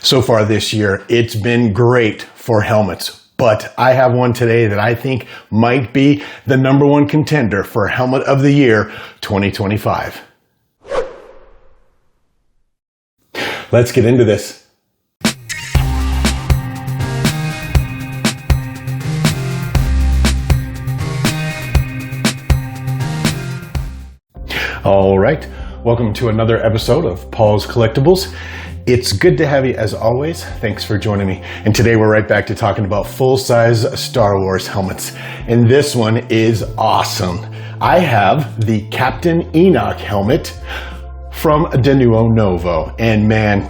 So far this year, it's been great for helmets, but I have one today that I think might be the #1 contender for Helmet of the Year 2025. Let's get into this. All right, welcome to another episode of Paul's Collectibles. It's good to have you as always. Thanks for joining me. And today we're right back to talking about full-size Star Wars helmets. And this one is awesome. I have the Captain Enoch helmet from Denuo Novo. And man,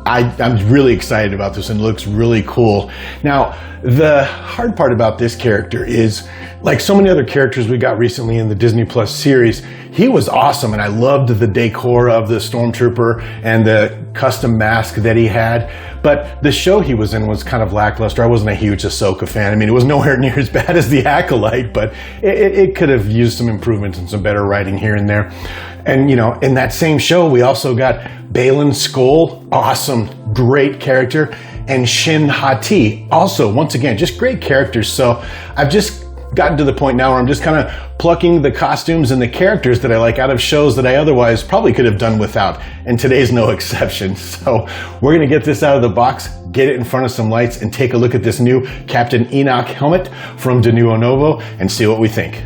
I'm really excited about this and it looks really cool. Now, the hard part about this character is, like so many other characters we got recently in the Disney Plus series, he was awesome and I loved the decor of the Stormtrooper and the custom mask that he had. But the show he was in was kind of lackluster. I wasn't a huge Ahsoka fan. I mean, it was nowhere near as bad as The Acolyte, but it could have used some improvements and some better writing here and there. And you know, in that same show, we also got Baylan Skoll, awesome, great character, and Shin Hati, also, once again, just great characters. So I've just gotten to the point now where I'm just kind of plucking the costumes and the characters that I like out of shows that I otherwise probably could have done without, and today's no exception. So we're gonna get this out of the box, get it in front of some lights, and take a look at this new Captain Enoch helmet from Denuo Novo and see what we think.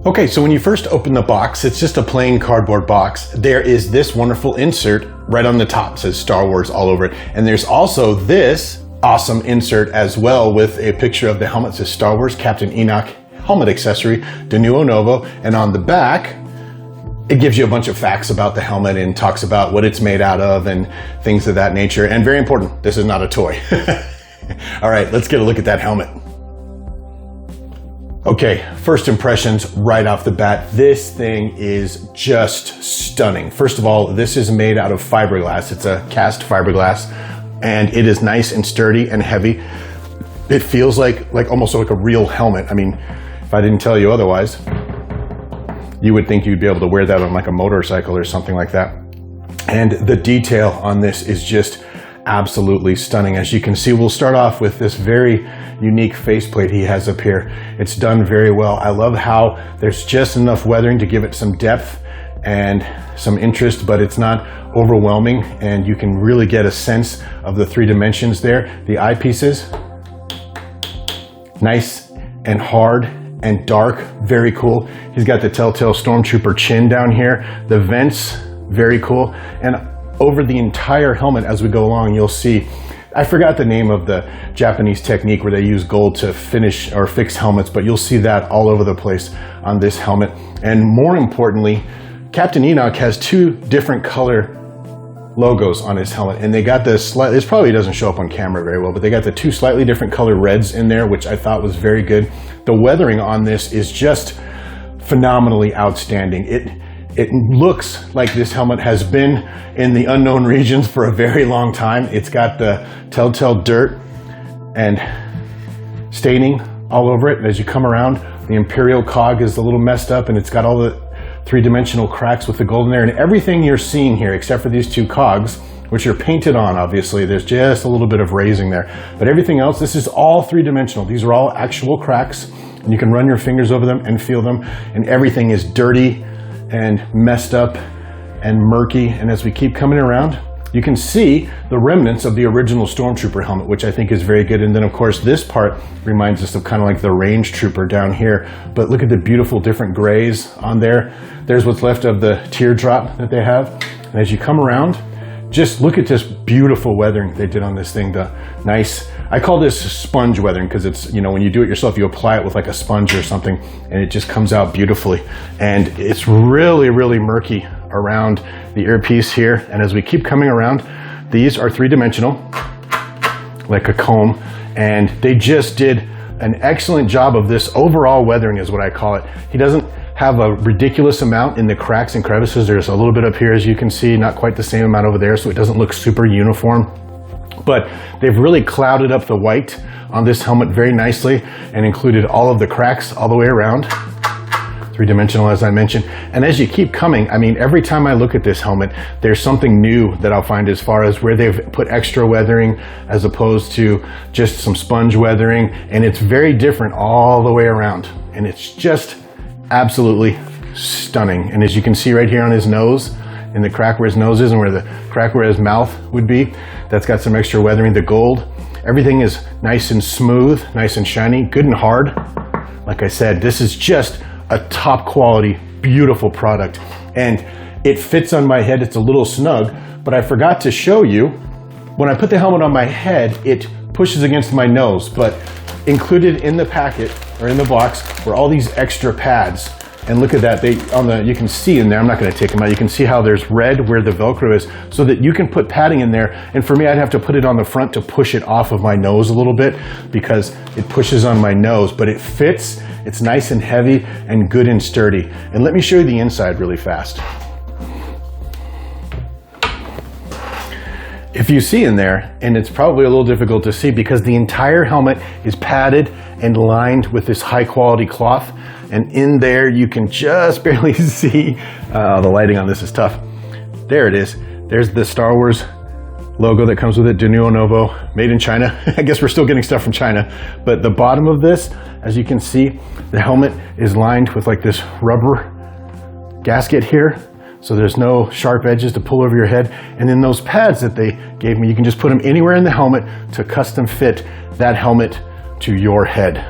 Okay, so when you first open the box, it's just a plain cardboard box. There is this wonderful insert right on the top, it says Star Wars all over it. And there's also this awesome insert as well with a picture of the helmet. It says Star Wars Captain Enoch helmet accessory, Denuo Novo. And on the back, it gives you a bunch of facts about the helmet and talks about what it's made out of and things of that nature. And very important, this is not a toy. All right, let's get a look at that helmet. Okay, first impressions right off the bat. This thing is just stunning. First of all, this is made out of fiberglass. It's a cast fiberglass, and it is nice and sturdy and heavy. It feels like almost like a real helmet. I mean, if I didn't tell you otherwise, you would think you'd be able to wear that on like a motorcycle or something like that. And the detail on this is just absolutely stunning. As you can see, we'll start off with this very unique faceplate he has up here. It's done very well. I love how there's just enough weathering to give it some depth and some interest, but it's not overwhelming, and you can really get a sense of the 3 dimensions there. The eyepieces, nice and hard and dark, very cool. He's got the telltale Stormtrooper chin down here. The vents, very cool. And over the entire helmet as we go along, you'll see, I forgot the name of the Japanese technique where they use gold to finish or fix helmets, but you'll see that all over the place on this helmet. And more importantly, Captain Enoch has 2 different color logos on his helmet, and they got this probably doesn't show up on camera very well, but they got the 2 slightly different color reds in there, which I thought was very good. The weathering on this is just phenomenally outstanding. It looks like this helmet has been in the unknown regions for a very long time. It's got the telltale dirt and staining all over it. And as you come around, the Imperial cog is a little messed up, and it's got all the 3-dimensional cracks with the gold in there. And everything you're seeing here, except for these 2 cogs, which are painted on, obviously, there's just a little bit of raising there. But everything else, this is all 3-dimensional. These are all actual cracks, and you can run your fingers over them and feel them. And everything is dirty and messed up and murky. And as we keep coming around, you can see the remnants of the original Stormtrooper helmet, which I think is very good. And then of course, this part reminds us of kind of like the Range Trooper down here. But look at the beautiful different grays on there. There's what's left of the teardrop that they have. And as you come around, just look at this beautiful weathering they did on this thing. The nice, I call this sponge weathering because it's, you know, when you do it yourself, you apply it with like a sponge or something and it just comes out beautifully. And it's really, really murky around the earpiece here. And as we keep coming around, these are 3-dimensional, like a comb, and they just did an excellent job of this overall weathering is what I call it. He doesn't have a ridiculous amount in the cracks and crevices. There's a little bit up here, as you can see, not quite the same amount over there, so it doesn't look super uniform. But they've really clouded up the white on this helmet very nicely and included all of the cracks all the way around. three-dimensional, as I mentioned. And as you keep coming, I mean, every time I look at this helmet, there's something new that I'll find as far as where they've put extra weathering as opposed to just some sponge weathering. And it's very different all the way around. And it's just absolutely stunning. And as you can see right here on his nose, in the crack where his nose is and where the crack where his mouth would be, that's got some extra weathering. The gold, everything is nice and smooth, nice and shiny, good and hard. Like I said, this is just a top quality, beautiful product. And it fits on my head. It's a little snug, but I forgot to show you, when I put the helmet on my head, it pushes against my nose, but included in the packet or in the box were all these extra pads. And look at that, you can see in there, I'm not gonna take them out, you can see how there's red where the Velcro is, so that you can put padding in there. And for me, I'd have to put it on the front to push it off of my nose a little bit because it pushes on my nose, but it fits, it's nice and heavy and good and sturdy. And let me show you the inside really fast. If you see in there, and it's probably a little difficult to see because the entire helmet is padded and lined with this high quality cloth. And in there, you can just barely see, the lighting on this is tough. There it is. There's the Star Wars logo that comes with it, Denuo Novo, made in China. I guess we're still getting stuff from China. But the bottom of this, as you can see, the helmet is lined with like this rubber gasket here. So there's no sharp edges to pull over your head. And then those pads that they gave me, you can just put them anywhere in the helmet to custom fit that helmet to your head.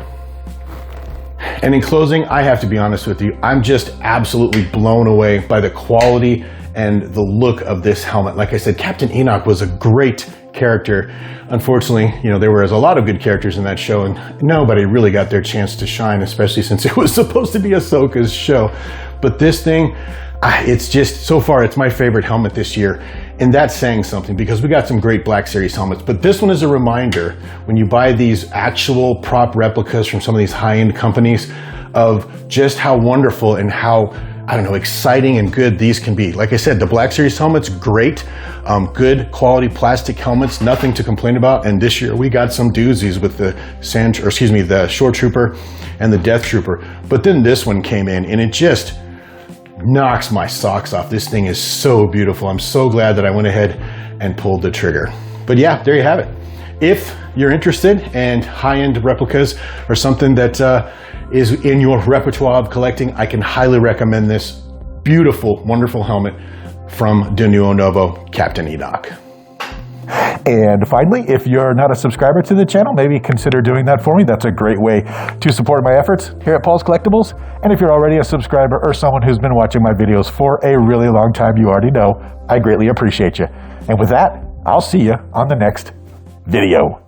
And in closing, I have to be honest with you, I'm just absolutely blown away by the quality and the look of this helmet. Like I said, Captain Enoch was a great character. Unfortunately, you know, there was a lot of good characters in that show and nobody really got their chance to shine, especially since it was supposed to be Ahsoka's show. But this thing, it's just, so far, it's my favorite helmet this year. And that's saying something because we got some great Black Series helmets. But this one is a reminder when you buy these actual prop replicas from some of these high-end companies of just how wonderful and how, I don't know, exciting and good these can be. Like I said, the Black Series helmet's great. Good quality plastic helmets, nothing to complain about. And this year we got some doozies with the the Shore Trooper and the Death Trooper. But then this one came in and it just knocks my socks off. This thing is so beautiful. I'm so glad that I went ahead and pulled the trigger. But yeah, there you have it. If you're interested and high-end replicas or something that is in your repertoire of collecting, I can highly recommend this beautiful, wonderful helmet from Denuo Novo, Captain Enoch. And finally, if you're not a subscriber to the channel, maybe consider doing that for me. That's a great way to support my efforts here at Paul's Collectibles. And if you're already a subscriber or someone who's been watching my videos for a really long time, you already know, I greatly appreciate you. And with that, I'll see you on the next video.